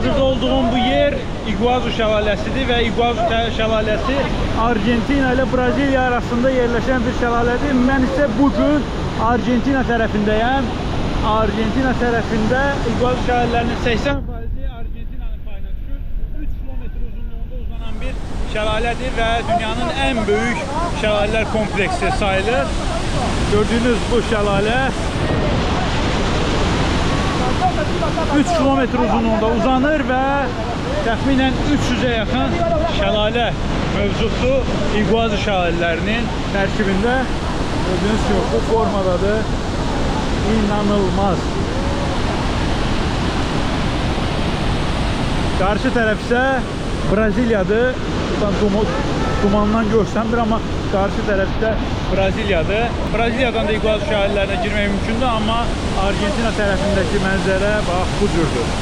Hal-hazırda olduğum bu yer Iguazu şəlaləsidir və Iguazu şəlaləsi Argentina ilə Braziliya arasında yerləşən bir şəlalədir. Mən isə bugün Argentina tərəfindəyəm. Argentina tərəfində Iguazu şəlalələrinin 80%-i Argentinanın payına düşür. 3 kilometr uzunluğunda uzanan bir şəlalədir və dünyanın ən böyük şəlalələr kompleksi sayılır. Gördüyünüz bu şəlalə 3 kilometr uzunluğunda uzanır və təxminən 300-ə yaxın şəlalə mövcuddur Iguazu şəlalələrinin tərkibində. Gördüyünüz kimi bu formadadır. İnanılmaz. Qarşı tərəf isə Braziliyadır. Buradan dumandan görsənmir, amma qarşı tərəfdə Braziliyadır. Braziliyadan da Iguazu şəlalələrinə girmək mümkündür, amma Argentina tərəfindəki mənzərə bax bu cürdür.